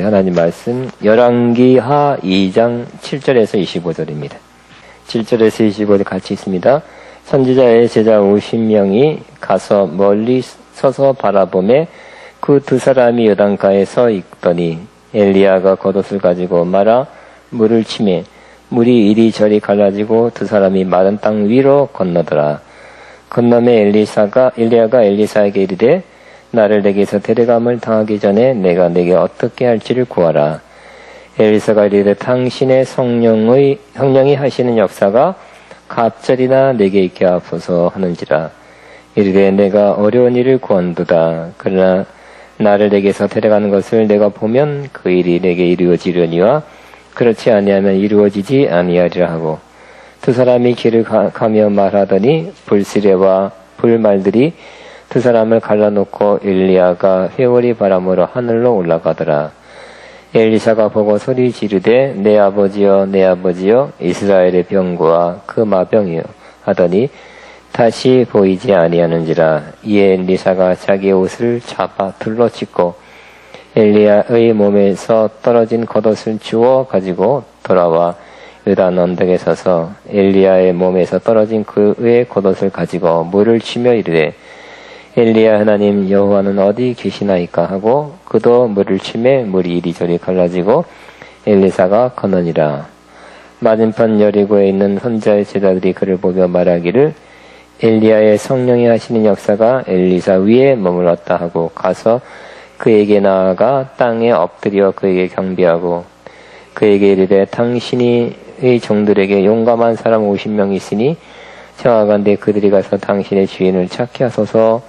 하나님 말씀 열왕기하 2장 7절에서 25절입니다. 7절에서 25절 같이 있습니다. 선지자의 제자 50명이 가서 멀리 서서 바라보매 그 두 사람이 요단가에 서 있더니 엘리야가 겉옷을 가지고 말아 물을 치매 물이 이리저리 갈라지고 두 사람이 마른 땅 위로 건너더라. 건너매 엘리야가 엘리사에게 이르되 나를 내게서 데려감을 당하기 전에 내가 내게 어떻게 할지를 구하라. 엘리사가 이르되 당신의 성령이 하시는 역사가 갑절이나 내게 있게 하소서 하는지라. 이르되 내가 어려운 일을 구한도다. 그러나 나를 내게서 데려가는 것을 내가 보면 그 일이 내게 이루어지려니와 그렇지 아니하면 이루어지지 아니하리라 하고 두 사람이 길을 가며 말하더니 불시레와 불말들이 두 사람을 갈라놓고 엘리야가 회오리 바람으로 하늘로 올라가더라. 엘리사가 보고 소리 지르되 내 아버지여 내 아버지여 이스라엘의 병과 그 마병이여 하더니 다시 보이지 아니하는지라. 이에 엘리사가 자기의 옷을 잡아 둘러짓고 엘리야의 몸에서 떨어진 겉옷을 주워 가지고 돌아와 요단 언덕에 서서 엘리야의 몸에서 떨어진 그의 겉옷을 가지고 물을 치며 이르되 엘리야 하나님 여호와는 어디 계시나이까 하고 그도 물을 치매 물이 이리저리 갈라지고 엘리사가 건너니라. 맞은편 여리고에 있는 선지자의 제자들이 그를 보며 말하기를 엘리야의 성령이 하시는 역사가 엘리사 위에 머물렀다 하고 가서 그에게 나아가 땅에 엎드려 그에게 경배하고 그에게 이르되 당신의 종들에게 용감한 사람 50명이 있으니 청하건대 그들이 가서 당신의 주인을 찾게 하소서.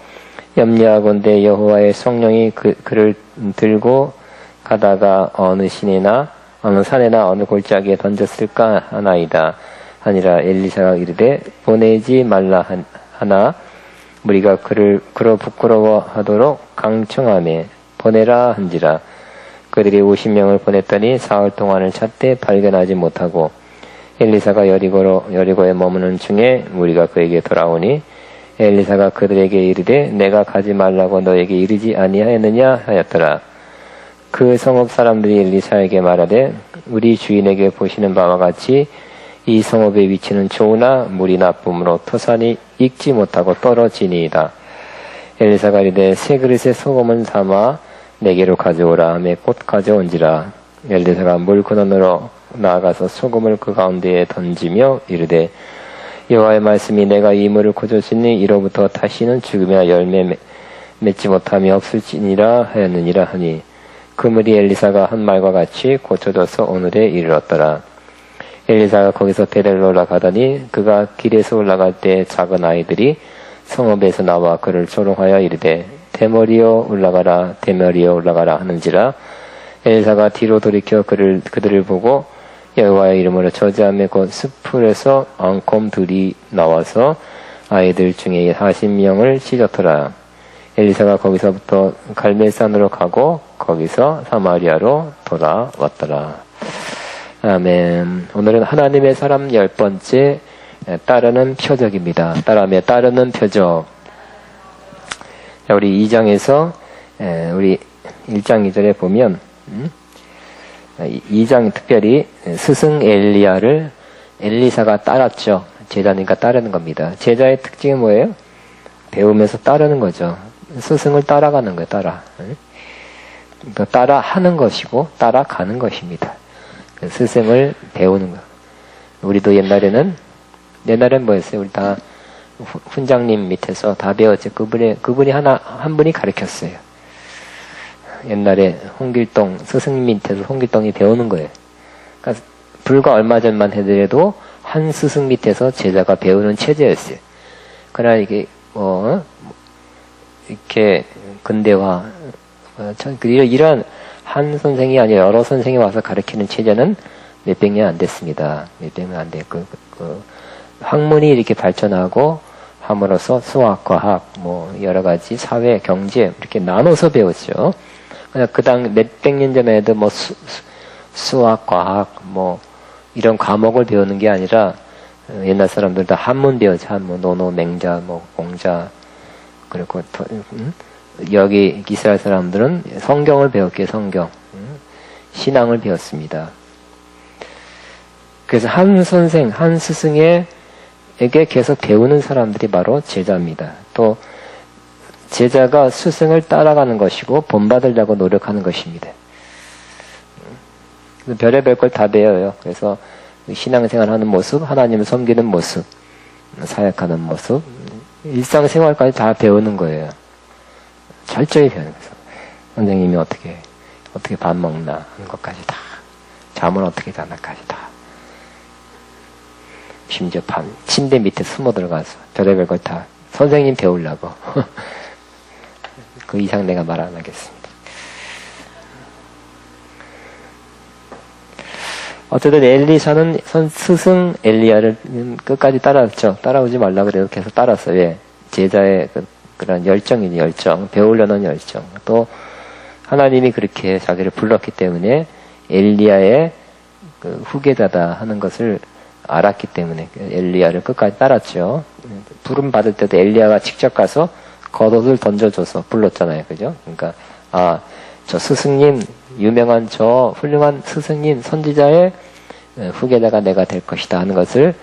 염려하건대 여호와의 성령이 그를 들고 가다가 어느 산이나 어느 골짜기에 던졌을까 하나이다 하니라. 엘리사가 이르되 보내지 말라 하나 우리가 그로 부끄러워하도록 강청하며 보내라 한지라. 그들이 50명을 보냈더니 사흘 동안을 찾되 발견하지 못하고 엘리사가 여리고에 머무는 중에 무리가 그에게 돌아오니 엘리사가 그들에게 이르되 내가 가지 말라고 너에게 이르지 아니하였느냐 하였더라. 그 성읍 사람들이 엘리사에게 말하되 우리 주인에게 보시는 바와 같이 이 성읍의 위치는 좋으나 물이 나쁨으로 토산이 익지 못하고 떨어지니이다. 엘리사가 이르되 세 그릇의 소금을 담아 내게로 가져오라 하며 곧 가져온지라. 엘리사가 물 근원으로 나아가서 소금을 그 가운데에 던지며 이르되 여호와의 말씀이 내가 이 물을 고쳤으니 이로부터 다시는 죽으며 열매 맺지 못함이 없을지니라 하였느니라 하니 그 물이 엘리사가 한 말과 같이 고쳐져서 오늘에 이르렀더라. 엘리사가 거기서 베델로 올라가더니 그가 길에서 올라갈 때 작은 아이들이 성읍에서 나와 그를 조롱하여 이르되 대머리여 올라가라 대머리여 올라가라 하는지라. 엘리사가 뒤로 돌이켜 그들을 보고 여호와의 이름으로 저주하며 곧 숲풀에서 앙콤들이 나와서 아이들 중에 40명을 찢었더라. 엘리사가 거기서부터 갈멜산으로 가고 거기서 사마리아로 돌아왔더라. 아멘. 오늘은 하나님의 사람 10번째 따르는 표적입니다. 따르는 표적. 우리 2장에서 우리 1장 2절에 보면 2장 특별히 스승 엘리야를 엘리사가 따랐죠. 제자니까 따르는 겁니다. 제자의 특징이 뭐예요? 배우면서 따르는 거죠. 스승을 따라가는 거예요. 그러니까 따라하는 것이고 따라가는 것입니다. 스승을 배우는 거. 우리도 옛날에는 뭐였어요? 우리 다 훈장님 밑에서 다 배웠죠. 그분이 한 분이 가르쳤어요. 옛날에 홍길동 스승님 밑에서 홍길동이 배우는 거예요. 그러니까 불과 얼마 전만 해도 한 스승 밑에서 제자가 배우는 체제였어요. 그러나 이게 이렇게 근대화 이런 한 선생이 아니라 여러 선생이 와서 가르치는 체제는 몇백 년 안 됐습니다. 몇백 년 안 됐고 학문이 이렇게 발전하고 함으로써 수학, 과학, 여러 가지 사회, 경제 이렇게 나눠서 배웠죠. 그당 몇백 년 전에도 수학, 과학, 이런 과목을 배우는 게 아니라 옛날 사람들 다 한문 배웠죠. 한문, 노노, 맹자, 공자, 그리고 여기 이스라엘 사람들은 성경을 배웠기에 성경. 신앙을 배웠습니다. 그래서 한 선생, 한 스승에게 계속 배우는 사람들이 바로 제자입니다. 또 제자가 스승을 따라가는 것이고 본받으려고 노력하는 것입니다. 별의별 걸 다 배워요. 그래서 신앙생활하는 모습, 하나님을 섬기는 모습, 사역하는 모습, 일상생활까지 다 배우는 거예요. 철저히 배우는 거예요. 선생님이 어떻게 밥 먹나 하는 것까지 다, 잠을 어떻게 자나까지 다. 심지어 침대 밑에 숨어 들어가서 별의별 걸 다 선생님 배우려고. 그 이상 내가 말 안 하겠습니다. 어쨌든 엘리사는 스승 엘리야를 끝까지 따라왔죠. 따라오지 말라 그래도 계속 따랐어요. 왜? 제자의 그런 열정이니 열정, 배우려는 열정. 또 하나님이 그렇게 자기를 불렀기 때문에 엘리야의 그 후계자다 하는 것을 알았기 때문에 엘리야를 끝까지 따랐죠. 부름 받을 때도 엘리야가 직접 가서 겉옷을 던져줘서 불렀잖아요. 그죠? 그러니까 저 스승님, 유명한 저 훌륭한 스승님, 선지자의 후계자가 내가 될 것이다 하는 것을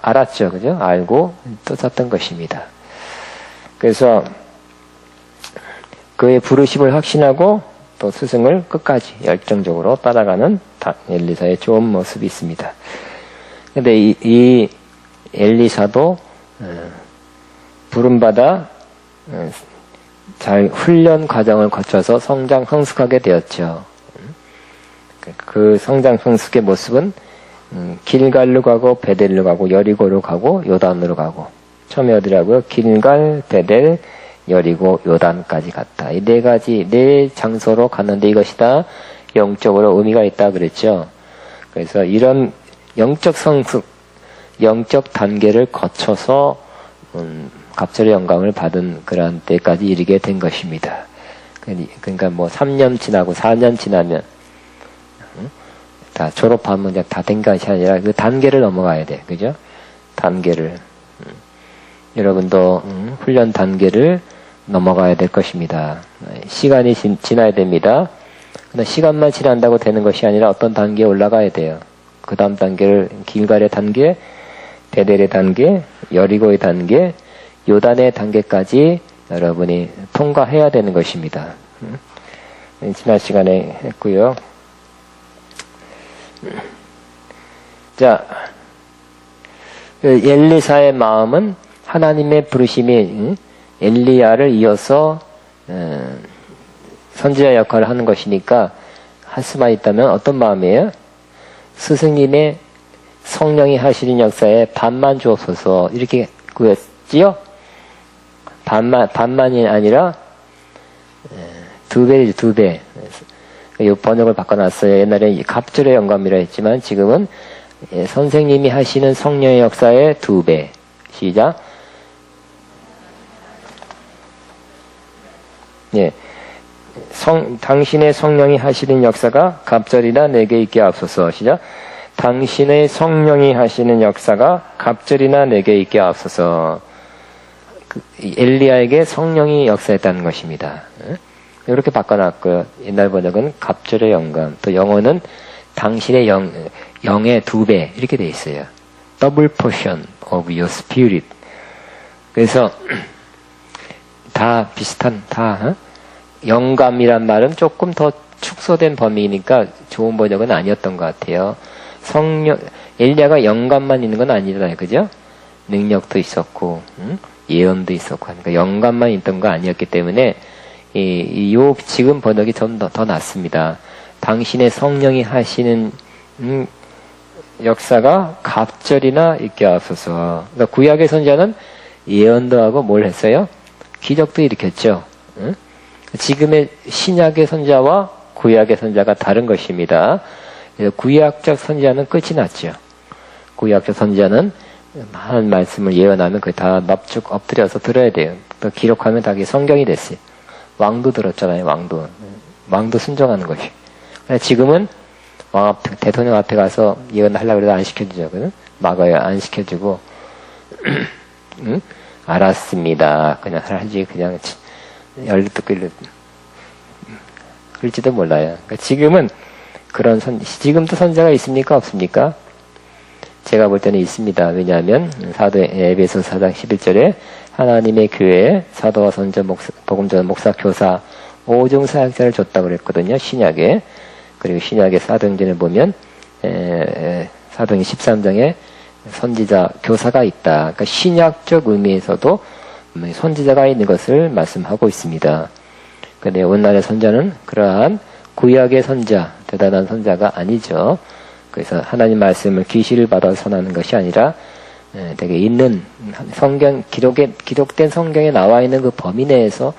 알았죠. 그죠? 알고 쫓았던 것입니다. 그래서 그의 부르심을 확신하고 또 스승을 끝까지 열정적으로 따라가는 엘리사의 좋은 모습이 있습니다. 근데 이 엘리사도 부름받아 잘 훈련 과정을 거쳐서 성장 성숙하게 되었죠. 그 성장 성숙의 모습은 길갈로 가고 베델로 가고 여리고로 가고 요단으로 가고 처음에 어디라고요? 길갈, 베델, 여리고, 요단까지 갔다. 이 네 장소로 갔는데 이것이 다 영적으로 의미가 있다 그랬죠. 그래서 이런 영적 성숙, 영적 단계를 거쳐서 갑절의 영광을 받은 그런 때까지 이르게 된 것입니다. 그러니까 뭐 3년 지나고 4년 지나면 다 졸업하면 그냥 다 된 것이 아니라 그 단계를 넘어가야 돼. 그죠? 단계를. 여러분도 훈련 단계를 넘어가야 될 것입니다. 시간이 지나야 됩니다. 근데 시간만 지난다고 되는 것이 아니라 어떤 단계에 올라가야 돼요. 그 다음 단계를 길갈의 단계, 베델의 단계, 여리고의 단계, 요단의 단계까지 여러분이 통과해야 되는 것입니다. 지난 시간에 했고요. 자, 엘리사의 마음은 하나님의 부르심이 엘리야를 이어서 선지자 역할을 하는 것이니까 할 수만 있다면 어떤 마음이에요? 스승님의 성령이 하시는 역사에 반만 주옵소서 이렇게 구했지요? 반만이 아니라 2배죠, 2배. 이 번역을 바꿔놨어요. 옛날에 갑절의 영감이라 했지만 지금은 선생님이 하시는 성령의 역사의 2배. 시작. 예. 당신의 성령이 하시는 역사가 갑절이나 내게 있게 하옵소서. 시작. 당신의 성령이 하시는 역사가 갑절이나 내게 있게 하옵소서. 엘리야에게 성령이 역사했다는 것입니다. 이렇게 바꿔놨고요. 옛날 번역은 갑절의 영감, 또 영어는 당신의 영의 2배 이렇게 돼 있어요. Double portion of your spirit. 그래서 다 비슷한 영감이란 말은 조금 더 축소된 범위니까 좋은 번역은 아니었던 것 같아요. 엘리야가 영감만 있는 건 아니잖아요. 그죠? 능력도 있었고, 예언도 있었고, 하니까 영감만 있던 거 아니었기 때문에, 지금 번역이 좀 더 낫습니다. 당신의 성령이 하시는, 역사가 갑절이나 있게 하소서. 그러니까 구약의 선지자는 예언도 하고 뭘 했어요? 기적도 일으켰죠. 지금의 신약의 선지자와 구약의 선지자가 다른 것입니다. 구약적 선지자는 끝이 났죠. 구약적 선지자는 한 말씀을 예언하면 그걸 다 납죽 엎드려서 들어야 돼요. 또 기록하면 다 성경이 됐어요. 왕도 들었잖아요. 왕도 순종하는 것이. 지금은 왕 앞에, 대통령 앞에 가서 예언하려고 해도 안 시켜주죠. 막아요. 안 시켜주고 알았습니다. 그냥 하지 그냥 열리도 끌려 그럴지도 몰라요. 그러니까 지금은 지금도 선지자가 있습니까? 없습니까? 제가 볼 때는 있습니다. 왜냐하면 에베소 4장 11절에 하나님의 교회에 사도와 선지자, 복음자, 목사, 교사 5종 사역자를 줬다고 그랬거든요. 신약에. 그리고 신약의 사도행전을 보면 사도행전 13장에 선지자, 교사가 있다. 그러니까 신약적 의미에서도 선지자가 있는 것을 말씀하고 있습니다. 그런데 오늘날의 선자는 그러한 구약의 선자, 대단한 선자가 아니죠. 그래서 하나님 말씀을 계시를 받아 선하는 것이 아니라 되게 있는 성경 기록된 성경에 나와 있는 그 범위 내에서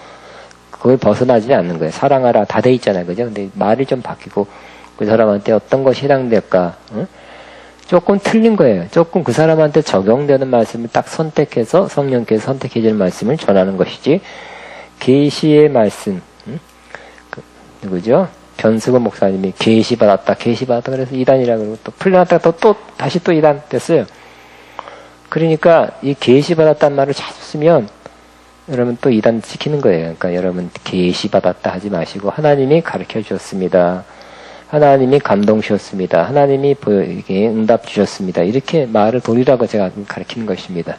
그걸 벗어나지 않는 거예요. 사랑하라 다 돼 있잖아요, 그죠? 근데 말이 좀 바뀌고 그 사람한테 어떤 것이 해당될까? 조금 틀린 거예요. 조금 그 사람한테 적용되는 말씀을 딱 선택해서 성령께서 선택해 주는 말씀을 전하는 것이지 계시의 말씀, 누구죠? 변수고 목사님이 계시 받았다 그래서 이단이라고 그러고 또 풀려났다가 또 다시 또 이단 됐어요. 그러니까 이 계시 받았다는 말을 자주 쓰면 여러분 또 이단 시키는 거예요. 그러니까 여러분 계시 받았다 하지 마시고 하나님이 가르쳐 주셨습니다. 하나님이 감동 주셨습니다. 하나님이 이렇게 응답 주셨습니다. 이렇게 말을 돌리라고 제가 가르치는 것입니다.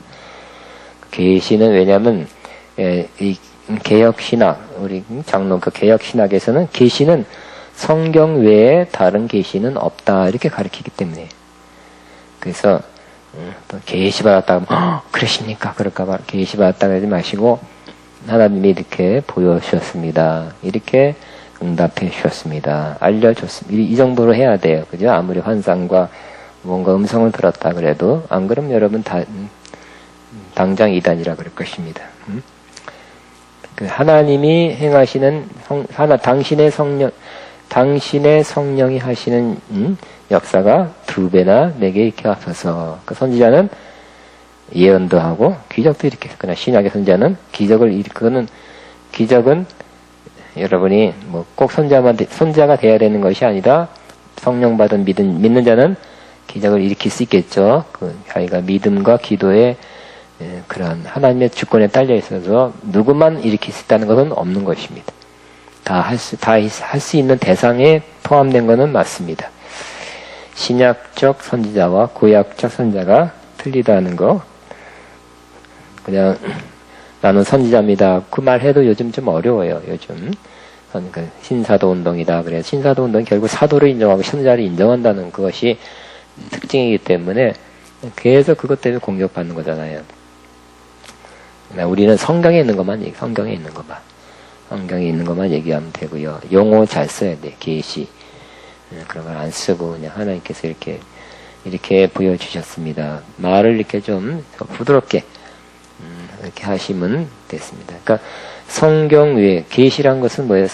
계시는 왜냐하면 이 개혁신학 우리 장로 그 개혁신학에서는 계시는 성경 외에 다른 계시는 없다 이렇게 가르치기 때문에 그래서 또 계시 받았다고 그러십니까? 그럴까봐 계시 받았다고 하지 마시고 하나님이 이렇게 보여주셨습니다. 이렇게 응답해 주셨습니다. 알려줬습니다. 이 정도로 해야 돼요. 그죠? 아무리 환상과 뭔가 음성을 들었다 그래도 안 그러면 여러분 당장 이단이라 그럴 것입니다. 그 하나님이 행하시는 당신의 성령이 하시는 역사가 2배나 내게 이렇게 앞서서 그 선지자는 예언도 하고 기적도 이렇게 그러나 신약의 선지자는 기적은 여러분이 뭐 꼭 선지자가 돼야 되는 것이 아니라 성령 받은 믿는 자는 기적을 일으킬 수 있겠죠. 자기가 믿음과 기도에 그런 하나님의 주권에 딸려 있어서 누구만 일으킬 수 있다는 것은 없는 것입니다. 다 할 수 있는 대상에 포함된 것은 맞습니다. 신약적 선지자와 구약적 선지자가 틀리다는 거. 그냥 나는 선지자입니다. 그 말 해도 요즘 좀 어려워요. 요즘 신사도 운동이다. 그래서 신사도 운동이 결국 사도를 인정하고 선지자를 인정한다는 그것이 특징이기 때문에 계속 그것 때문에 공격받는 거잖아요. 우리는 성경에 있는 것만 얘기하면 되고요. 용어 잘 써야 돼. 계시 그런 걸 안 쓰고 그냥 하나님께서 이렇게 보여주셨습니다. 말을 이렇게 좀 부드럽게 이렇게 하시면 됐습니다. 그러니까 성경 외에 계시란 것은 뭐예요?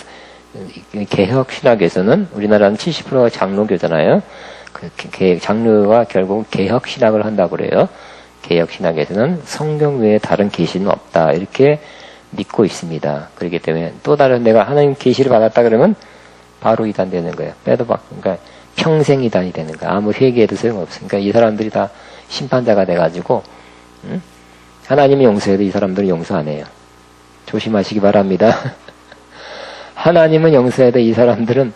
개혁 신학에서는 우리나라는 70%가 장로교잖아요. 장로가 결국 개혁 신학을 한다고 그래요. 개혁 신학에서는 성경 외에 다른 계시는 없다 이렇게 믿고 있습니다. 그렇기 때문에 또 다른 내가 하나님 계시를 받았다 그러면 바로 이단 되는 거예요. 빼도 받고 그러니까 평생 이단이 되는 거예요. 아무 회개해도 소용없으니까 이 사람들이 다 심판자가 돼가지고 하나님이 용서해도 이 사람들은 용서 안 해요. 조심하시기 바랍니다. 하나님은 용서해도 이 사람들은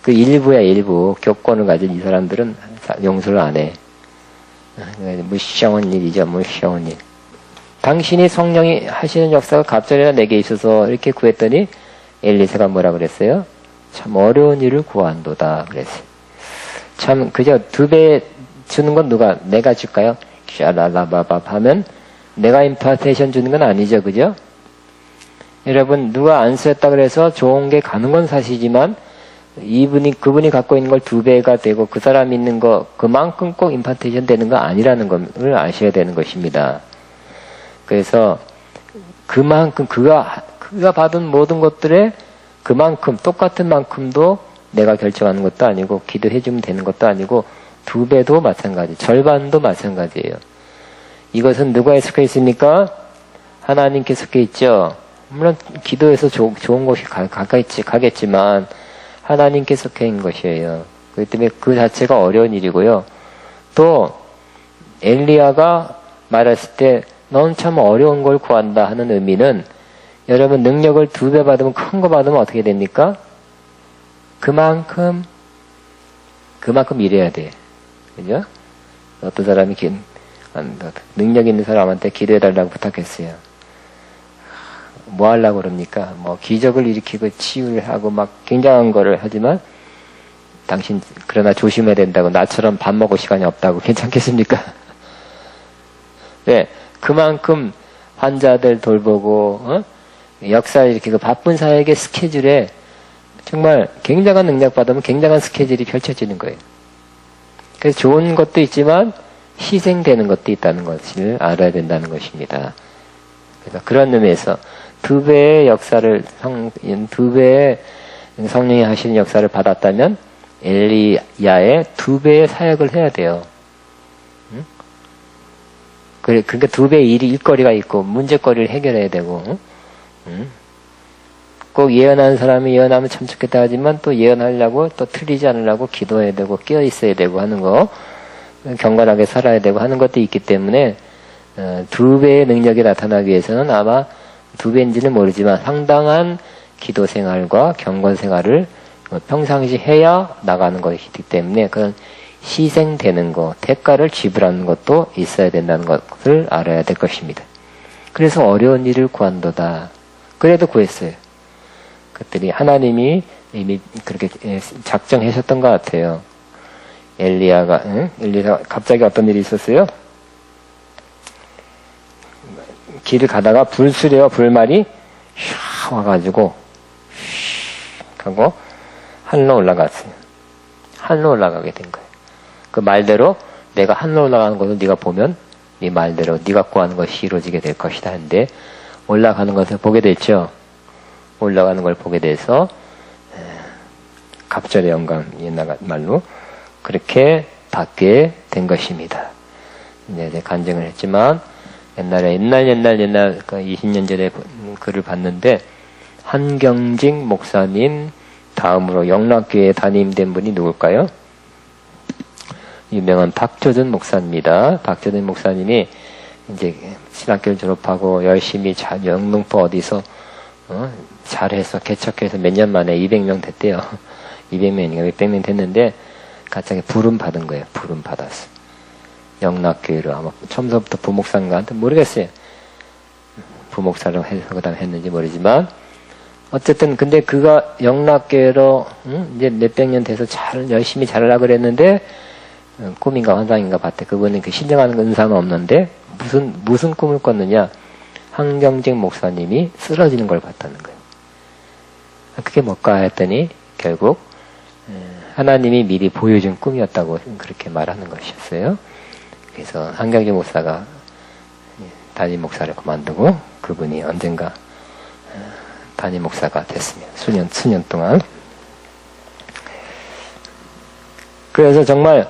그 일부 교권을 가진 이 사람들은 용서를 안 해. 무시한 일이죠. 무시한 일. 당신이 성령이 하시는 역사가 갑자기 내게 있어서 이렇게 구했더니 엘리사가 뭐라 그랬어요? 참 어려운 일을 구한도다 그랬어요. 참 그저 2배 주는 건 누가 내가 줄까요? 샤라라바밥 하면 내가 임파테이션 주는 건 아니죠. 그죠? 여러분 누가 안 쓰였다 그래서 좋은 게 가는 건 사실이지만 그분이 갖고 있는 걸 2배가 되고 그 사람이 있는 거 그만큼 꼭 임파테이션 되는 거 아니라는 걸 아셔야 되는 것입니다. 그래서 그만큼 그가 받은 모든 것들에 그만큼 똑같은 만큼도 내가 결정하는 것도 아니고 기도해주면 되는 것도 아니고 2배도 마찬가지, 절반도 마찬가지예요. 이것은 누가 속해 있습니까? 하나님께 속해 있죠. 물론 기도해서 좋은 곳이 가겠지만 하나님께 속해 있는 것이에요. 그렇기 때문에 그 자체가 어려운 일이고요. 또 엘리야가 말했을 때 넌 참 어려운 걸 구한다 하는 의미는 여러분 능력을 2배 받으면 큰 거 받으면 어떻게 됩니까? 그만큼 일해야 돼. 그죠? 어떤 사람이 능력 있는 사람한테 기도해달라고 부탁했어요. 뭐 하려고 그럽니까? 뭐 기적을 일으키고 치유를 하고 막 굉장한 거를 하지만 당신 그러나 조심해야 된다고, 나처럼 밥 먹을 시간이 없다고. 괜찮겠습니까? 네, 그만큼 환자들 돌보고 역사를 일으키고 바쁜 사회의 스케줄에 정말 굉장한 능력 받으면 굉장한 스케줄이 펼쳐지는 거예요. 그래서 좋은 것도 있지만 희생되는 것도 있다는 것을 알아야 된다는 것입니다. 그래서 그런 의미에서 두 배의 성령이 하시는 역사를 받았다면 엘리야의 두 배의 사역을 해야 돼요. 그러니까 두 배의 일거리가 있고 문제거리를 해결해야 되고, 꼭 예언하는 사람이 예언하면 참 좋겠다 하지만 또 예언하려고 또 틀리지 않으려고 기도해야 되고 깨어 있어야 되고 하는 거, 경건하게 살아야 되고 하는 것도 있기 때문에 두 배의 능력이 나타나기 위해서는 아마 두 배인지는 모르지만 상당한 기도 생활과 경건 생활을 평상시 해야 나가는 것이기 때문에 그런 희생되는 것, 대가를 지불하는 것도 있어야 된다는 것을 알아야 될 것입니다. 그래서 어려운 일을 구한도다. 그래도 구했어요. 그랬더니 하나님이 이미 그렇게 작정하셨던 것 같아요. 엘리야가 갑자기 어떤 일이 있었어요? 길을 가다가 불수레와 불말이 슉 와가지고 슉 하고 하늘로 올라갔어요. 하늘로 올라가게 된 거예요. 그 말대로 내가 하늘로 올라가는 것을 네가 보면 네 말대로 네가 구하는 것이 이루어지게 될 것이다 하는데, 올라가는 것을 보게 됐죠. 올라가는 걸 보게 돼서 갑절의 영감, 옛날 말로 그렇게 받게 된 것입니다. 이제 간증을 했지만 옛날 20년 전에 글을 봤는데, 한경직 목사님 다음으로 영락교회 담임된 분이 누굴까요? 유명한 박조준 목사입니다. 박조준 목사님이 이제 신학교를 졸업하고 열심히 영등포 어디서 잘해서 개척해서 몇 년 만에 200명 됐대요. 200명인가 600명 됐는데 갑자기 부름 받은 거예요. 부름 받았어. 영락교회로 아마 처음부터 부목사인가한테 모르겠어요. 부목사로 해서 그다음 했는지 모르지만 어쨌든 근데 그가 영락교회로 이제 몇백 년 돼서 열심히 잘하려고 그랬는데 꿈인가 환상인가 봤대. 그분은 그 신령한 은사는 없는데 무슨 꿈을 꿨느냐? 한경직 목사님이 쓰러지는 걸 봤다는 거예요. 그게 뭘까 했더니 결국 하나님이 미리 보여준 꿈이었다고 그렇게 말하는 것이었어요. 그래서 한경직 목사가 담임 목사를 그만두고 그분이 언젠가 담임 목사가 됐습니다. 수년 동안. 그래서 정말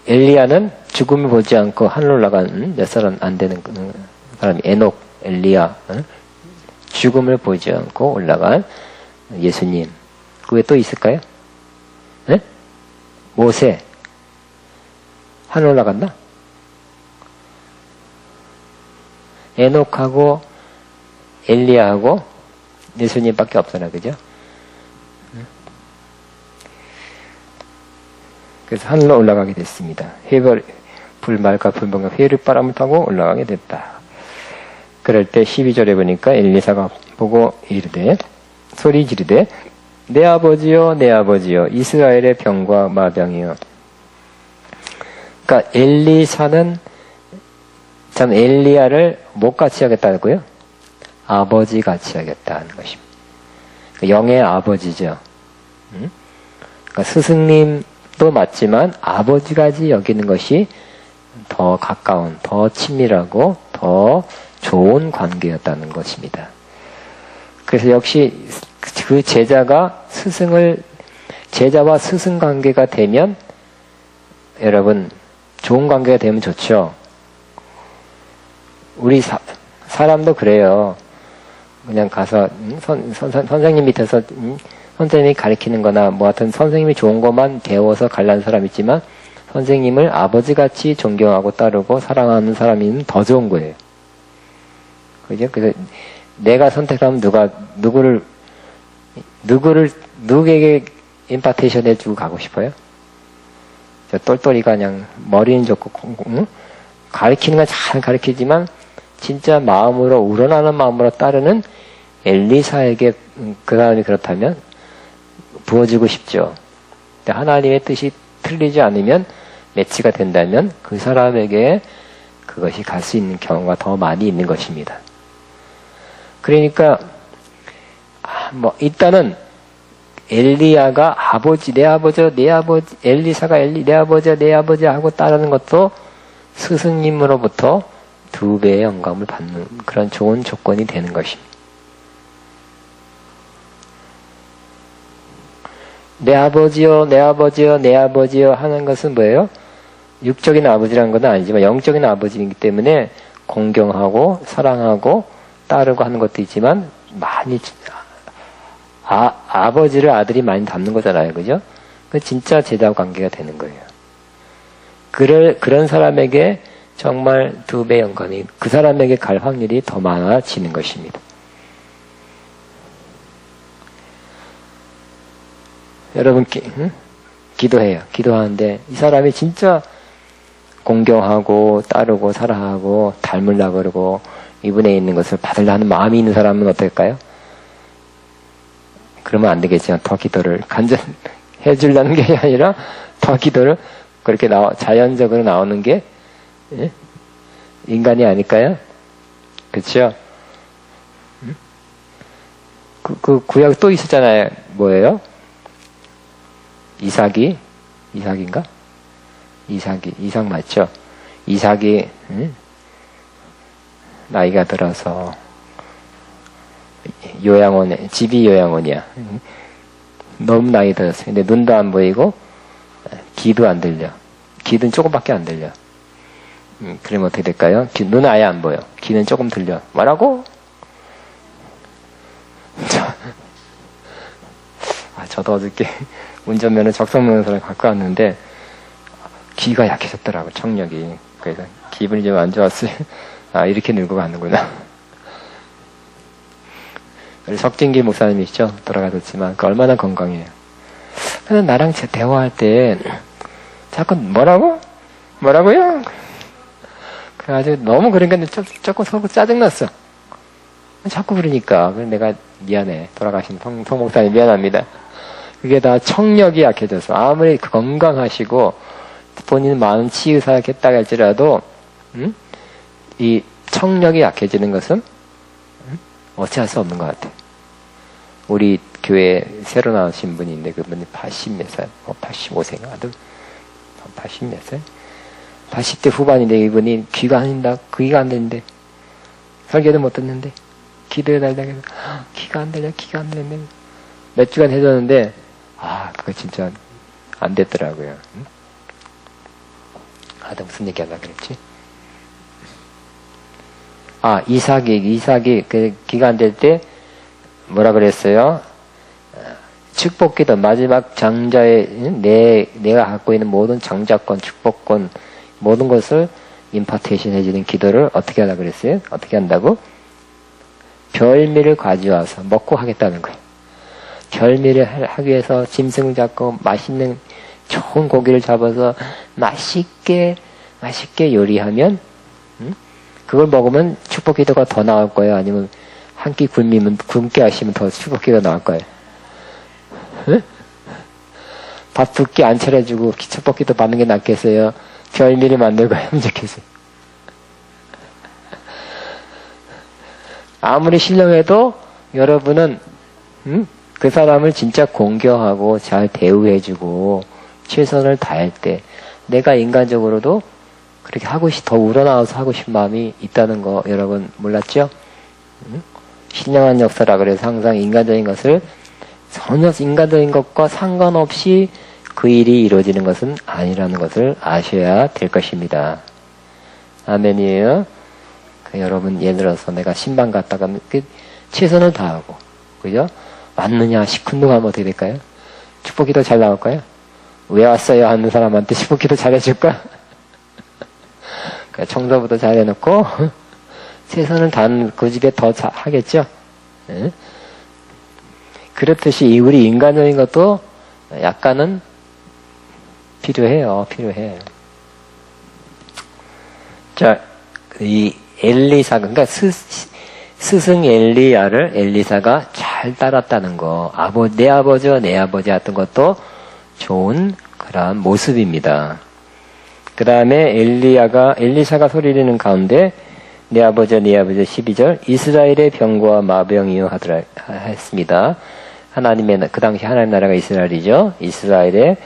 엘리야는 죽음을 보지 않고 하늘로 올라간 몇 사람 안 되는 사람이 에녹, 엘리야, 죽음을 보지 않고 올라간 예수님. 그 외에 또 있을까요? 네? 모세. 하늘 올라갔나? 에녹하고 엘리야하고 예수님밖에 없잖아, 그죠? 그래서 하늘로 올라가게 됐습니다. 불말과 불멍과 회류바람을 타고 올라가게 됐다. 그럴 때 12절에 보니까 엘리사가 보고 소리 지르되 내 아버지여 내 아버지여 이스라엘의 병과 마병이여. 그러니까 엘리사는 참 엘리야를 뭐같이 하겠다고요? 아버지 같이 하겠다는 것입니다. 영의 아버지죠. 그러니까 스승님도 맞지만 아버지까지 여기는 것이 더 가까운, 더 친밀하고 더 좋은 관계였다는 것입니다. 그래서 역시 그 제자와 스승 관계가 되면 여러분 좋은 관계가 되면 좋죠. 우리 사람도 그래요. 그냥 가서 선생님 밑에서 선생님이 가르치는 거나 뭐 하여튼 선생님이 좋은 것만 배워서 갈라는 사람 있지만 선생님을 아버지같이 존경하고 따르고 사랑하는 사람이면 더 좋은 거예요. 그죠? 그래서 내가 선택하면 누구에게 임파테이션 해주고 가고 싶어요? 저 똘똘이가 그냥 머리는 좋고 응? 가르치는 건 잘 가르치지만 진짜 마음으로 우러나는 마음으로 따르는 엘리사에게 그 사람이 그렇다면 부어주고 싶죠. 근데 하나님의 뜻이 틀리지 않으면 매치가 된다면 그 사람에게 그것이 갈 수 있는 경우가 더 많이 있는 것입니다. 그러니까 뭐 일단은 엘리야가 엘리사가 내 아버지 하고 따르는 것도 스승님으로부터 2배의 영감을 받는 그런 좋은 조건이 되는 것입니다. 내 아버지요 하는 것은 뭐예요? 육적인 아버지라는 건 아니지만 영적인 아버지이기 때문에 공경하고 사랑하고 따르고 하는 것도 있지만 많이 아버지를 아들이 많이 닮는 거잖아요. 그죠? 그 진짜 제자 관계가 되는 거예요. 그런 사람에게 정말 2배 영광이 그 사람에게 갈 확률이 더 많아지는 것입니다. 여러분 기도해요. 기도하는데 이 사람이 진짜 공경하고 따르고 사랑하고 닮으려고 그러고 이분에 있는 것을 받으려는 마음이 있는 사람은 어떨까요? 그러면 안 되겠죠. 더 기도를 간절해 주려는 게 아니라 더 기도를 그렇게 자연적으로 나오는 게 인간이 아닐까요? 그렇죠? 그 구약 또 있었잖아요. 뭐예요? 이삭인가? 이삭 맞죠? 이삭이 나이가 들어서 집이 요양원이야. 너무 나이 들었어. 근데 눈도 안 보이고 귀도 안 들려. 귀는 조금밖에 안 들려. 그러면 어떻게 될까요? 눈은 아예 안 보여. 귀는 조금 들려. 뭐라고? 저도 어저께 운전면허 적성면허를 갖고 왔는데 귀가 약해졌더라고, 청력이. 그래서 기분이 좀 안 좋았어요. 이렇게 늙고 가는구나. 우리 석진기 목사님이시죠? 돌아가셨지만 그 얼마나 건강해요. 그래서 나랑 대화할 때 자꾸 뭐라고요? 그래가지고 너무 그러니까 조금 서로 짜증났어. 자꾸 그러니까. 그래서 내가 미안해. 돌아가신 송 목사님 미안합니다. 그게 다 청력이 약해져서 아무리 건강하시고 본인은 많은 치유사였겠다 할지라도 이 청력이 약해지는 것은 어찌할 수 없는 것 같아요. 우리 교회에 새로 나오신 분이 있는데 그분이 80몇 살, 85세, 아들 80몇 살? 80대 후반인데 이분이 귀가 안 되는데 설교도 못 듣는데 기도해달라고 해서 귀가 안 들려 몇 주간 해줬는데 그거 진짜 안 됐더라고요. 나 무슨 얘기 하려고 그랬지? 이삭이 그 귀가 안 될 때 뭐라 그랬어요? 축복기도 마지막 장자의 내가 갖고 있는 모든 장자권, 축복권 모든 것을 임파테이션 해주는 기도를 어떻게 하려고 그랬어요? 어떻게 한다고? 별미를 가져와서 먹고 하겠다는 거예요. 별미를 하기 위해서 짐승을 잡고 맛있는 좋은 고기를 잡아서 맛있게 요리하면 그걸 먹으면 축복기도가 더 나올 거예요? 아니면 한 끼 굶게 하시면 더 축복기도가 나올 거예요? 밥 2끼 안 차려주고 축복기도 받는 게 낫겠어요? 별미를 만들고 하면 좋겠어요? 아무리 신령해도 여러분은 그 사람을 진짜 공경하고 잘 대우해주고 최선을 다할 때 내가 인간적으로도 그렇게 더 우러나와서 하고 싶은 마음이 있다는 거 여러분 몰랐죠? 신령한 역사라 그래서 항상 인간적인 것을 전혀 인간적인 것과 상관없이 그 일이 이루어지는 것은 아니라는 것을 아셔야 될 것입니다. 아멘이에요. 여러분 예를 들어서 내가 신방 갔다가 최선을 다하고 그죠? 왔느냐 시큰둥하면 어떻게 될까요? 축복기도 잘 나올까요? 왜 왔어요? 하는 사람한테 축복기도 잘해줄까? 청소부터 잘해놓고 최선을 다하는 그 집에 더 하겠죠? 네? 그렇듯이 우리 인간적인 것도 약간은 필요해. 자, 이 엘리사, 그러니까 스승 엘리야를 엘리사가 잘 따랐다는 거, 내 아버지 했던 것도 좋은 그런 모습입니다. 그 다음에 엘리사가 소리내는 가운데 내 아버지 12절 이스라엘의 병거와 마병이요 하더라 했습니다. 그 당시 하나님 나라가 이스라엘이죠. 이스라엘의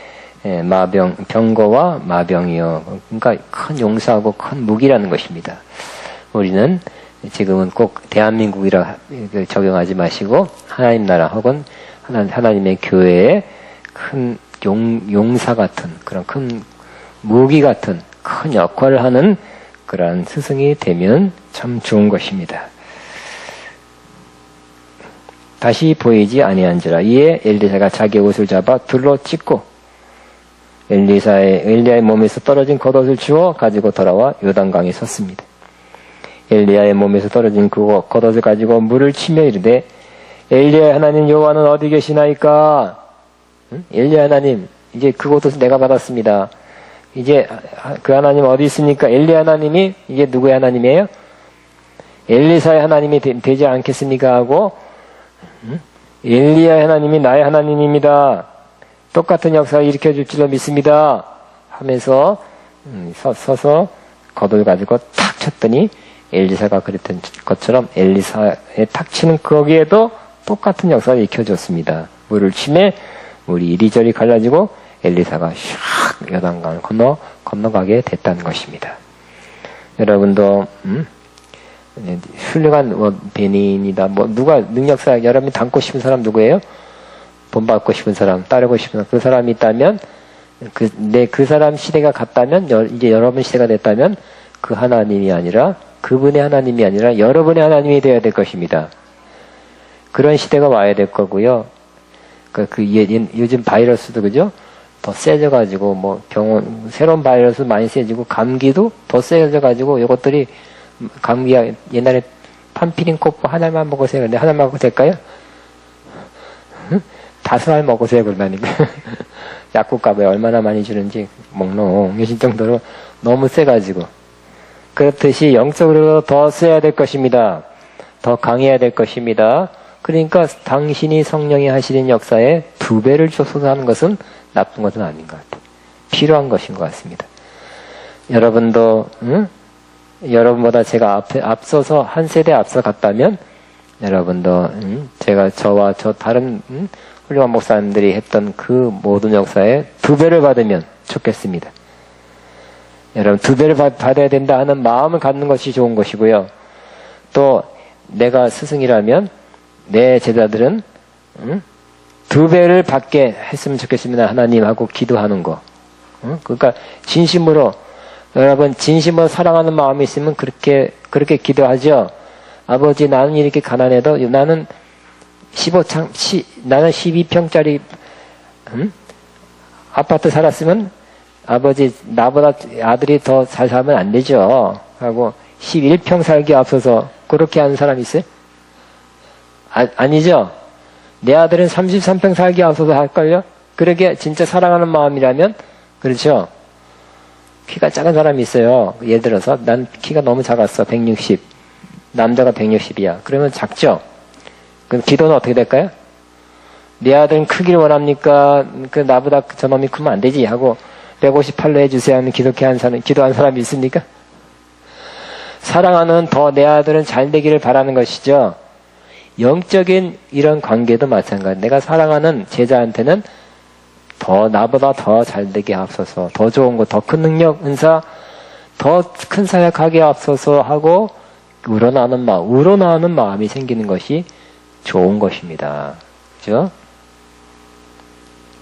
병거와 마병이요. 그러니까 큰 용사하고 큰 무기라는 것입니다. 우리는 지금은 꼭 대한민국이라 적용하지 마시고 하나님 나라 혹은 하나님의 교회에 큰 용사 같은 그런 큰 무기 같은 큰 역할을 하는 그러한 스승이 되면 참 좋은 것입니다. 다시 보이지 아니한지라 이에 엘리사가 자기 옷을 잡아 둘러 찢고 엘리야의 몸에서 떨어진 겉옷을 주워 가지고 돌아와 요단강에 섰습니다. 엘리야의 몸에서 떨어진 그 겉옷을 가지고 물을 치며 이르되 엘리야의 하나님 여호와는 어디 계시나이까? 엘리야 하나님, 이제 그 겉옷을 내가 받았습니다. 이제 그 하나님 어디 있습니까? 엘리야 하나님이 이제 누구의 하나님이에요? 엘리사의 하나님이 되지 않겠습니까? 하고 엘리야의 하나님이 나의 하나님입니다. 똑같은 역사를 일으켜줄 줄로 믿습니다. 하면서 서서 겉옷을 가지고 탁 쳤더니 엘리사가 그랬던 것처럼 엘리사의 탁 치는 거기에도 똑같은 역사를 일으켜줬습니다. 물을 치매 물이 이리저리 갈라지고 엘리사가 샥 요단강을 건너가게 됐다는 것입니다. 여러분도 훌륭한 배인이다. 누가 능력사 여러분이 닮고 싶은 사람 누구예요? 본받고 싶은 사람, 따르고 싶은 사람, 그 사람이 있다면 그 사람 시대가 갔다면 이제 여러분 시대가 됐다면 그 하나님이 아니라 그분의 하나님이 아니라 여러분의 하나님이 되어야 될 것입니다. 그런 시대가 와야 될 거고요. 요즘 바이러스도 그죠? 더 세져가지고 새로운 바이러스 많이 세지고 감기도 더 세져가지고 이것들이 감기가 옛날에 판피린 코프 하나만 먹으세요. 근데 하나만 먹어도 될까요? 5알 먹으세요. 그러다니까. 약국값에 얼마나 많이 주는지 몽롱해질 정도로 너무 세가지고. 그렇듯이 영적으로 더 세야 될 것입니다. 더 강해야 될 것입니다. 그러니까 당신이 성령이 하시는 역사에 2배를 줘서 하는 것은 나쁜 것은 아닌 것 같아요. 필요한 것인 것 같습니다. 여러분도 여러분보다 제가 앞서서 한 세대 앞서 갔다면 여러분도 제가 저와 저 다른 훌륭한 목사님들이 했던 그 모든 역사에 2배를 받으면 좋겠습니다. 여러분 2배를 받아야 된다 하는 마음을 갖는 것이 좋은 것이고요. 또 내가 스승이라면 내 제자들은 2배를 받게 했으면 좋겠습니다. 하나님하고 기도하는 거. 그러니까 진심으로 여러분 진심으로 사랑하는 마음이 있으면 그렇게 기도하죠. 아버지 나는 이렇게 가난해도 나는 12평짜리 아파트 살았으면 아버지 나보다 아들이 더 잘 살면 안 되죠. 하고 11평 살기 앞서서 그렇게 하는 사람 있어요? 아니죠. 내 아들은 33평 살기 앞서서 할걸요? 그렇게 진짜 사랑하는 마음이라면 그렇죠. 키가 작은 사람이 있어요. 예를 들어서 난 키가 너무 작았어. 160. 남자가 160이야. 그러면 작죠? 그럼 기도는 어떻게 될까요? 내 아들은 크기를 원합니까? 나보다 저놈이 크면 안 되지 하고 158로 해주세요 하면 기도한 사람이 있습니까? 사랑하는 더 내 아들은 잘 되기를 바라는 것이죠. 영적인 이런 관계도 마찬가지. 내가 사랑하는 제자한테는 나보다 더 잘 되게 앞서서 더 좋은 거, 더 큰 능력, 은사, 더 큰 사역하게 앞서서 하고 우러나오는 마음이 생기는 것이 좋은 것입니다. 그죠?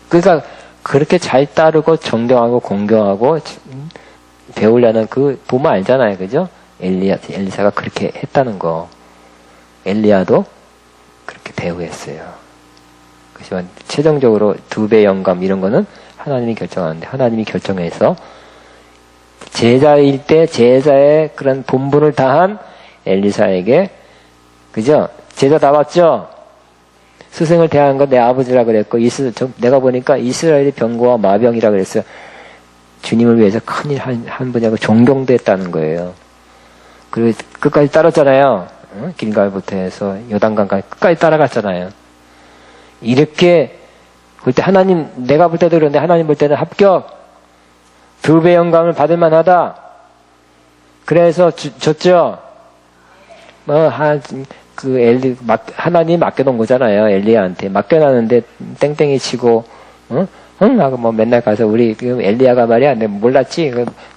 그러니까 그렇게 잘 따르고 존경하고 공경하고 배우려는 보면 알잖아요. 그죠? 엘리사가 그렇게 했다는 거. 엘리야도 그렇게 대우했어요. 그렇지만 최종적으로 2배 영감 이런 거는 하나님이 결정하는데 하나님이 결정해서 제자일 때 제자의 그런 본분을 다한 엘리사에게 그죠? 제자 다 왔죠? 스승을 대하는 건 내 아버지라 그랬고, 내가 보니까 이스라엘의 병거와 마병이라 그랬어요. 주님을 위해서 큰일 한 분이라고 존경도 했다는 거예요. 그리고 끝까지 따랐잖아요. 길갈부터 해서 요단강까지 끝까지 따라갔잖아요. 이렇게 볼 때 하나님, 내가 볼 때도 그런데 하나님 볼 때는 합격, 2배 영감을 받을 만하다. 그래서 줬죠. 하나님 맡겨놓은 거잖아요. 엘리야한테 맡겨놨는데 땡땡이 치고 응? 하고 뭐 맨날 가서 우리 엘리야가 말이야, 내가 몰랐지.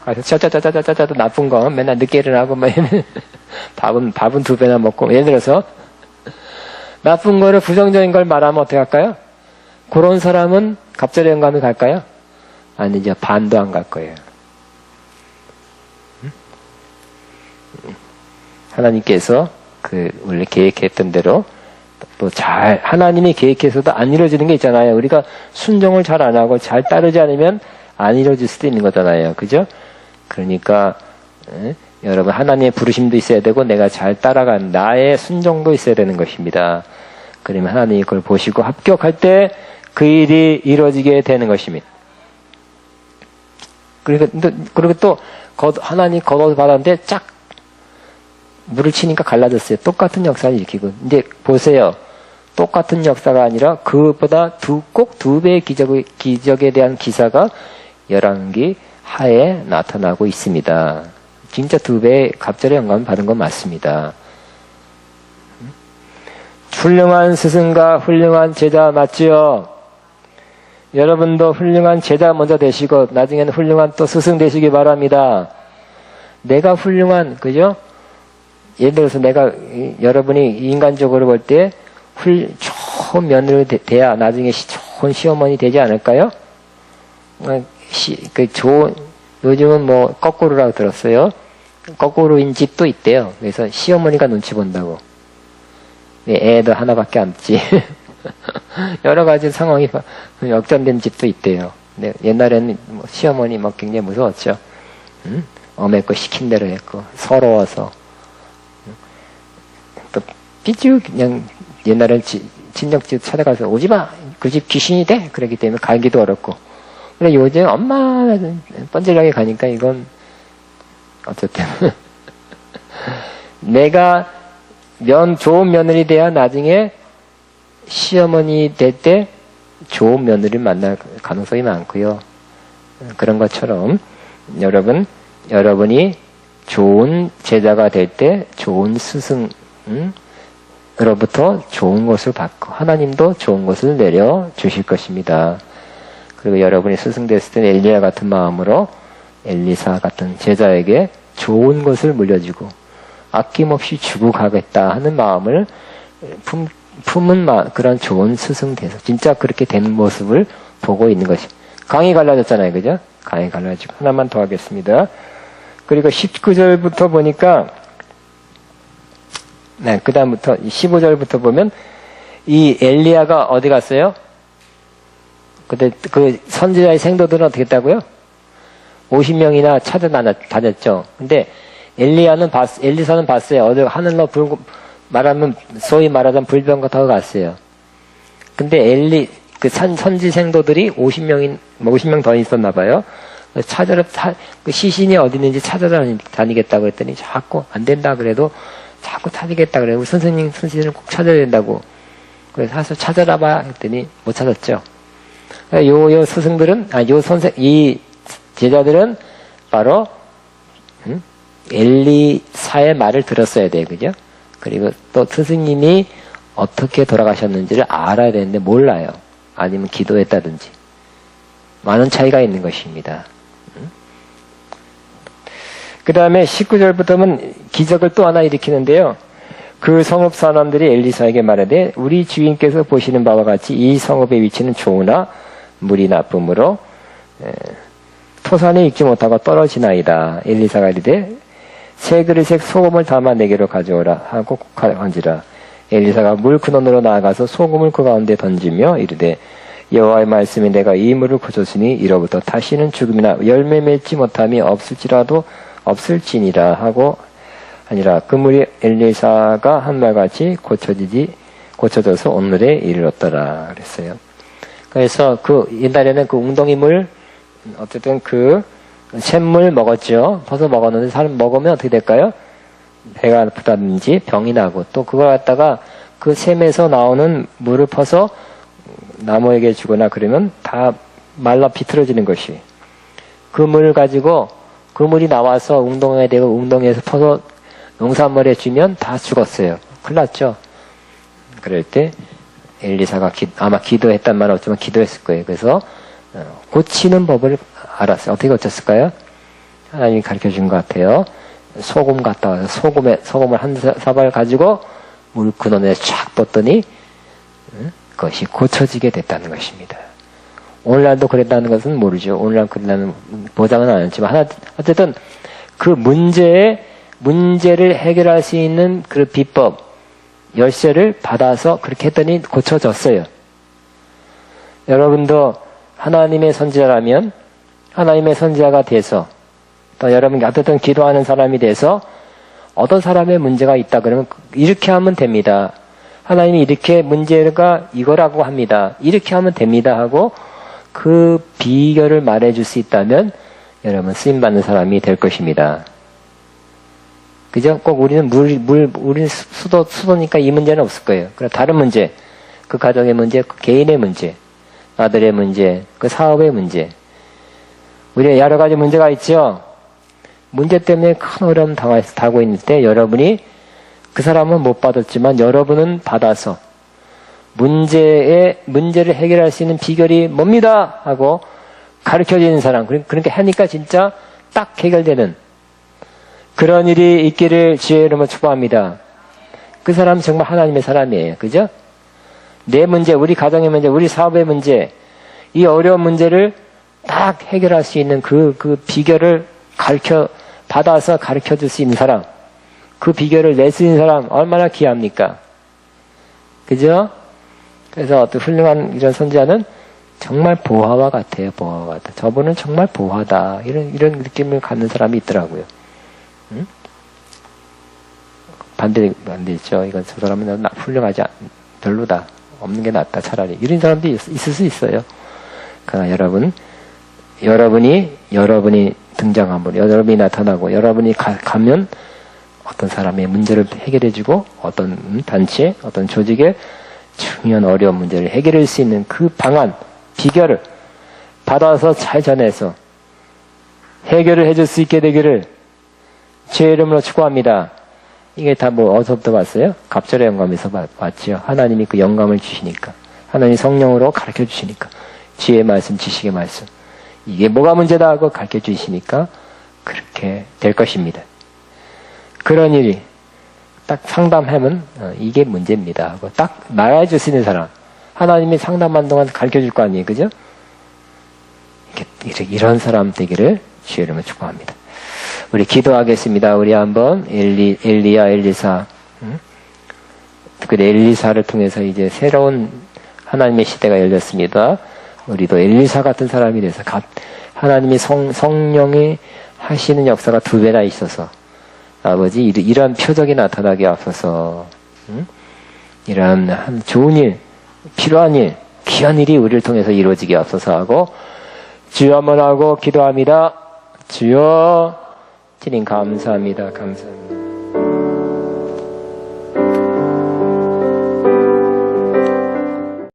가서 짜짜짜짜짜짜 나쁜 거 맨날 늦게 일어나고 뭐 밥은 2배나 먹고, 예를 들어서 나쁜 거를 부정적인 걸 말하면 어떻게 할까요? 그런 사람은 갑절의 영감이 갈까요? 아니죠. 반도 안 갈 거예요. 하나님께서 원래 계획했던 대로 또 하나님이 계획해서도 안 이루어지는 게 있잖아요. 우리가 순종을 잘 안 하고 잘 따르지 않으면 안 이루어질 수도 있는 거잖아요. 그죠? 그러니까, 여러분, 하나님의 부르심도 있어야 되고, 내가 잘 따라간 나의 순종도 있어야 되는 것입니다. 그러면 하나님이 그걸 보시고 합격할 때 그 일이 이루어지게 되는 것입니다. 그리고 또, 하나님 겉옷을 받았는데 쫙 물을 치니까 갈라졌어요. 똑같은 역사를 일으키고. 근데 보세요. 똑같은 역사가 아니라 그것보다 꼭 2배의 기적에 대한 기사가 열왕기 하에 나타나고 있습니다. 진짜 2배의 갑절의 영감을 받은 건 맞습니다. 훌륭한 스승과 훌륭한 제자 맞지요? 여러분도 훌륭한 제자 먼저 되시고 나중에는 훌륭한 또 스승 되시기 바랍니다. 내가 훌륭한, 그죠? 예를 들어서 여러분이 인간적으로 볼 때 좋은 며느리 돼야 나중에 좋은 시어머니 되지 않을까요? 요즘은 뭐 거꾸로라고 들었어요. 거꾸로인 집도 있대요. 그래서 시어머니가 눈치 본다고. 애도 하나밖에 안 없지. 여러 가지 상황이 역전된 집도 있대요. 옛날에는 시어머니 굉장히 무서웠죠. 엄했고 시킨 대로 했고 서러워서. 또 삐쭉 그냥 옛날엔 친정집 찾아가서 오지마! 그 집 귀신이 돼! 그러기 때문에 가기도 어렵고. 근데 요즘 엄마 뻔질하게 가니까 이건 어쨌든 내가 좋은 며느리 돼야 나중에 시어머니 될 때 좋은 며느리를 만날 가능성이 많고요. 그런 것처럼 여러분이 좋은 제자가 될 때 좋은 스승 으로부터 좋은 것을 받고 하나님도 좋은 것을 내려주실 것입니다. 그리고 여러분이 스승 됐을 때 엘리야 같은 마음으로 엘리사 같은 제자에게 좋은 것을 물려주고 아낌없이 주고 가겠다 하는 마음을 품은 그런 좋은 스승 돼서 진짜 그렇게 되는 모습을 보고 있는 것이. 강이 갈라졌잖아요. 그죠? 강이 갈라지고. 하나만 더 하겠습니다. 그리고 19절부터 보니까 그 다음부터 15절부터 보면 이 엘리야가 어디 갔어요? 근데 그 선지자의 생도들은 어떻게 했다고요? 50명이나 찾아다녔죠. 근데 엘리사는 봤어요. 어디 하늘로 소위 말하자면 불병거 타고 갔어요. 근데 선지 생도들이 50명 더 있었나 봐요. 그 시신이 어디 있는지 찾아다니겠다고 했더니 자꾸 안 된다 그래도 자꾸 찾으겠다 그래요. 우리 선생님은 꼭 찾아야 된다고. 그래서 가서 찾아라 봐 했더니 못 찾았죠. 요 스승들은, 이 제자들은 바로, 엘리사의 말을 들었어야 돼요. 그죠? 그리고 또 스승님이 어떻게 돌아가셨는지를 알아야 되는데 몰라요. 아니면 기도했다든지. 많은 차이가 있는 것입니다. 그 다음에 19절부터는 기적을 또 하나 일으키는데요. 그 성읍 사람들이 엘리사에게 말하되 우리 주인께서 보시는 바와 같이 이 성읍의 위치는 좋으나 물이 나쁨으로 토산에 익지 못하고 떨어지나이다. 엘리사가 이르되 세 그릇의 소금을 담아 내게로 가져오라 하고 건지라. 엘리사가 물 근원으로 나아가서 소금을 그 가운데 던지며 이르되 여호와의 말씀이 내가 이 물을 고쳤으니 이로부터 다시는 죽음이나 열매 맺지 못함이 없을지니라 하고 아니라 그 물이 엘리사가 한 말같이 고쳐져서 오늘에 이르렀더라 그랬어요. 그래서 그 옛날에는 그 웅덩이물 어쨌든 그 샘물 먹었죠. 퍼서 먹었는데 사람 먹으면 어떻게 될까요? 배가 아프다든지 병이 나고 또 그걸 갖다가 그 샘에서 나오는 물을 퍼서 나무에게 주거나 그러면 다 말라 비틀어지는 것이 그 물을 가지고 그 물이 나와서 웅덩이에 대고 웅덩이에서 퍼서 농산물에 주면 다 죽었어요. 큰일 났죠. 그럴 때 엘리사가 아마 기도했단 말은 없지만 기도했을 거예요. 그래서 고치는 법을 알았어요. 어떻게 고쳤을까요? 하나님이 가르쳐준 것 같아요. 소금 갖다 와서 소금을 한 사발 가지고 물 근원에 쫙 뻗더니 그것이 고쳐지게 됐다는 것입니다. 오늘날도 그랬다는 것은 모르죠. 오늘날 그랬다는 보장은 안 했지만 어쨌든 그 문제를 해결할 수 있는 그 비법 열쇠를 받아서 그렇게 했더니 고쳐졌어요. 여러분도 하나님의 선지자라면 하나님의 선지자가 돼서 또 여러분이 어쨌든 기도하는 사람이 돼서 어떤 사람의 문제가 있다 그러면 이렇게 하면 됩니다. 하나님이 이렇게 문제가 이거라고 합니다. 이렇게 하면 됩니다 하고 그 비결을 말해줄 수 있다면 여러분 쓰임받는 사람이 될 것입니다. 그죠? 꼭 우리는 우리는 수도니까 이 문제는 없을 거예요. 그럼 다른 문제, 그 가정의 문제, 그 개인의 문제, 아들의 문제, 그 사업의 문제. 우리가 여러 가지 문제가 있죠? 문제 때문에 큰 어려움 당하고 있을 때 여러분이 그 사람은 못 받았지만 여러분은 받아서 문제를 해결할 수 있는 비결이 뭡니다! 하고 가르쳐 주는 사람. 그렇게 하니까 진짜 딱 해결되는 그런 일이 있기를 주의 이름으로 축복합니다. 그 사람은 정말 하나님의 사람이에요. 그죠? 내 문제, 우리 가정의 문제, 우리 사업의 문제, 이 어려운 문제를 딱 해결할 수 있는 그 비결을 받아서 가르쳐 줄 수 있는 사람, 그 비결을 낼 수 있는 사람, 얼마나 귀합니까? 그죠? 그래서 어떤 훌륭한 이런 선지자는 정말 보화와 같아요, 보화와 같아. 저분은 정말 보화다. 이런 느낌을 갖는 사람이 있더라고요. 응? 반대죠. 이건 저 사람은 훌륭하지 별로다. 없는 게 낫다, 차라리. 이런 사람도 있을 수 있어요. 그러나 여러분이 등장하면, 여러분이 나타나고, 여러분이 가면 어떤 사람의 문제를 해결해주고, 어떤 단체, 어떤 조직의 중요한 어려운 문제를 해결할 수 있는 그 방안, 비결을 받아서 잘 전해서 해결을 해줄 수 있게 되기를 주의 이름으로 축복합니다. 이게 다 어디서부터 왔어요? 갑절의 영감에서 왔죠. 하나님이 그 영감을 주시니까. 하나님이 성령으로 가르쳐 주시니까. 지혜의 말씀, 지식의 말씀. 이게 뭐가 문제다 하고 가르쳐 주시니까 그렇게 될 것입니다. 그런 일이 딱 상담하면 이게 문제입니다 하고 딱 말해줄 수 있는 사람. 하나님이 상담한 동안 가르쳐 줄 거 아니에요. 그죠? 이런 사람 되기를 주의 이름으로 축복합니다. 우리 기도하겠습니다. 우리 한번 엘리야, 엘리사. 그 엘리사를 통해서 이제 새로운 하나님의 시대가 열렸습니다. 우리도 엘리사 같은 사람이 돼서 하나님이 성령이 하시는 역사가 2배나 있어서 아버지 이런 표적이 나타나게 앞서서 이런 좋은 일, 필요한 일, 귀한 일이 우리를 통해서 이루어지게 앞서서 하고 주여 한번 하고 기도합니다. 주여 주님 감사합니다. 감사합니다.